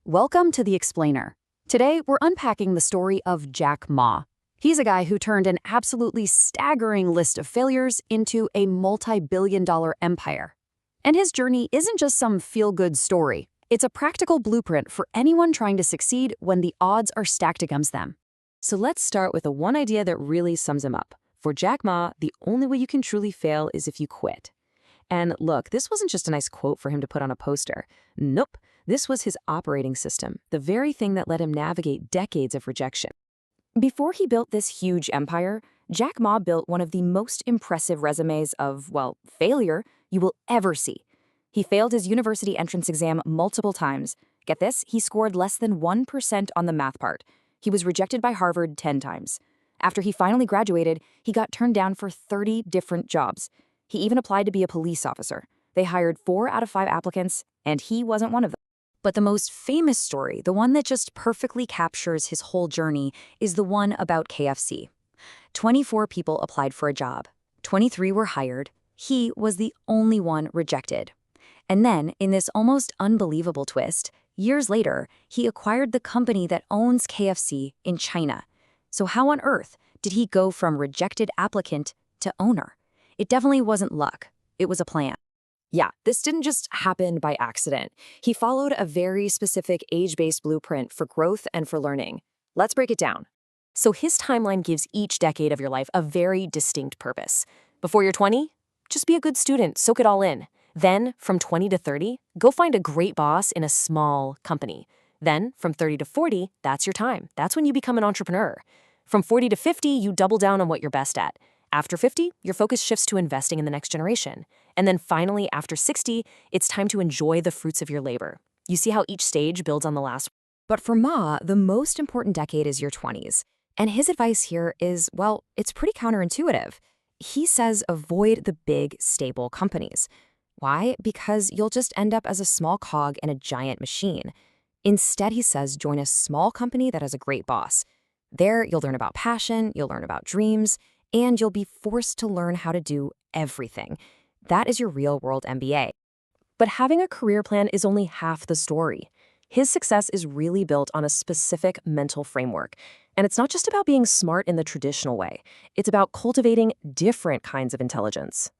Welcome to The Explainer. Today, we're unpacking the story of Jack Ma. He's a guy who turned an absolutely staggering list of failures into a multi-billion-dollar empire. And his journey isn't just some feel-good story. It's a practical blueprint for anyone trying to succeed when the odds are stacked against them. So let's start with the one idea that really sums him up. For Jack Ma, the only way you can truly fail is if you quit. And look, this wasn't just a nice quote for him to put on a poster. Nope, this was his operating system, the very thing that let him navigate decades of rejection. Before he built this huge empire, Jack Ma built one of the most impressive resumes of, well, failure you will ever see. He failed his university entrance exam multiple times. Get this, he scored less than 1% on the math part. He was rejected by Harvard 10 times. After he finally graduated, he got turned down for 30 different jobs. He even applied to be a police officer. They hired 4 out of 5 applicants, and he wasn't one of them. But the most famous story, the one that just perfectly captures his whole journey, is the one about KFC. 24 people applied for a job. 23 were hired. He was the only one rejected. And then, in this almost unbelievable twist, years later, he acquired the company that owns KFC in China. So how on earth did he go from rejected applicant to owner? It definitely wasn't luck. It was a plan. Yeah, this didn't just happen by accident. He followed a very specific age-based blueprint for growth and for learning. Let's break it down. So his timeline gives each decade of your life a very distinct purpose. Before you're 20, just be a good student, soak it all in. Then, from 20 to 30, go find a great boss in a small company. Then, from 30 to 40, that's your time. That's when you become an entrepreneur. From 40 to 50, you double down on what you're best at. After 50, your focus shifts to investing in the next generation. And then finally, after 60, it's time to enjoy the fruits of your labor. You see how each stage builds on the last? But for Ma, the most important decade is your 20s. And his advice here is, well, it's pretty counterintuitive. He says avoid the big, stable companies. Why? Because you'll just end up as a small cog in a giant machine. Instead, he says join a small company that has a great boss. There, you'll learn about passion, you'll learn about dreams, and you'll be forced to learn how to do everything. That is your real-world MBA. But having a career plan is only half the story. His success is really built on a specific mental framework. And it's not just about being smart in the traditional way. It's about cultivating different kinds of intelligence.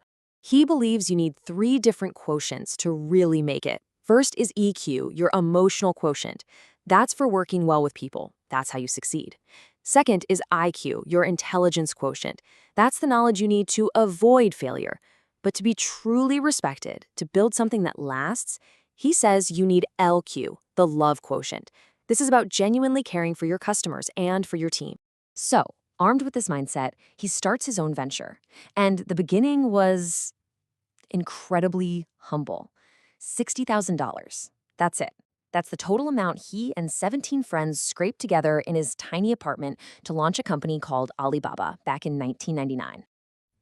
He believes you need 3 different quotients to really make it. First is EQ, your emotional quotient. That's for working well with people. That's how you succeed. Second is IQ, your intelligence quotient. That's the knowledge you need to avoid failure. But to be truly respected, to build something that lasts, he says you need LQ, the love quotient. This is about genuinely caring for your customers and for your team. So, armed with this mindset, he starts his own venture. And the beginning was incredibly humble. $60,000. That's it. That's the total amount he and 17 friends scraped together in his tiny apartment to launch a company called Alibaba back in 1999.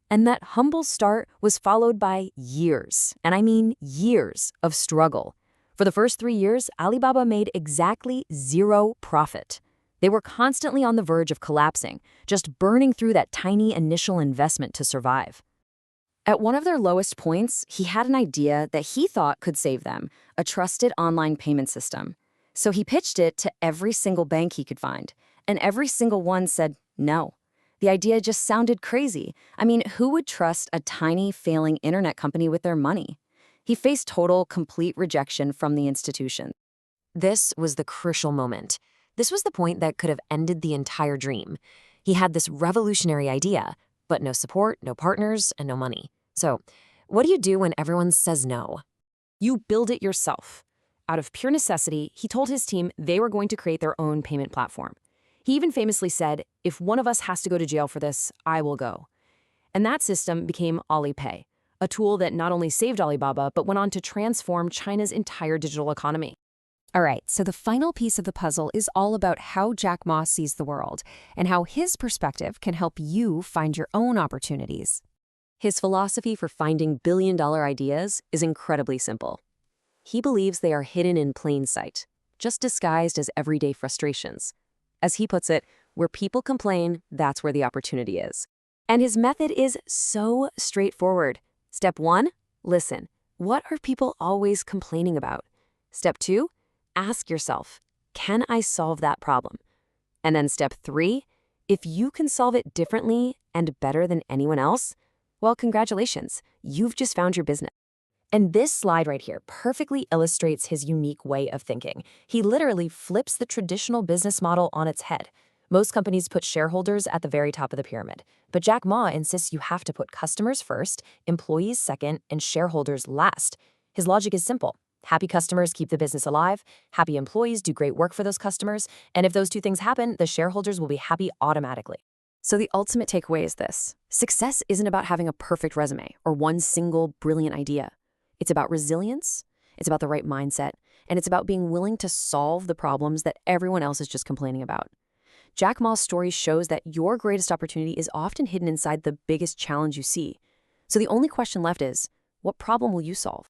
And that humble start was followed by years, and I mean years, of struggle. For the first 3 years, Alibaba made exactly 0 profit. They were constantly on the verge of collapsing, just burning through that tiny initial investment to survive. At one of their lowest points, he had an idea that he thought could save them, a trusted online payment system. So he pitched it to every single bank he could find, and every single one said no. The idea just sounded crazy. I mean, who would trust a tiny, failing internet company with their money? He faced total, complete rejection from the institution. This was the crucial moment. This was the point that could have ended the entire dream. He had this revolutionary idea, but no support, no partners, and no money. So, what do you do when everyone says no? You build it yourself. Out of pure necessity, he told his team they were going to create their own payment platform. He even famously said, if one of us has to go to jail for this, I will go. And that system became Alipay, a tool that not only saved Alibaba, but went on to transform China's entire digital economy. All right, so the final piece of the puzzle is all about how Jack Ma sees the world and how his perspective can help you find your own opportunities. His philosophy for finding billion-dollar ideas is incredibly simple. He believes they are hidden in plain sight, just disguised as everyday frustrations. As he puts it, where people complain, that's where the opportunity is. And his method is so straightforward. Step 1, listen. What are people always complaining about? Step 2, ask yourself, can I solve that problem? And then step 3, if you can solve it differently and better than anyone else, well, congratulations, you've just found your business. And this slide right here perfectly illustrates his unique way of thinking. He literally flips the traditional business model on its head. Most companies put shareholders at the very top of the pyramid, but Jack Ma insists you have to put customers first, employees second, and shareholders last. His logic is simple. Happy customers keep the business alive, happy employees do great work for those customers, and if those two things happen, the shareholders will be happy automatically. So the ultimate takeaway is this: success isn't about having a perfect resume or one single brilliant idea. It's about resilience, it's about the right mindset, and it's about being willing to solve the problems that everyone else is just complaining about. Jack Ma's story shows that your greatest opportunity is often hidden inside the biggest challenge you see. So the only question left is, what problem will you solve?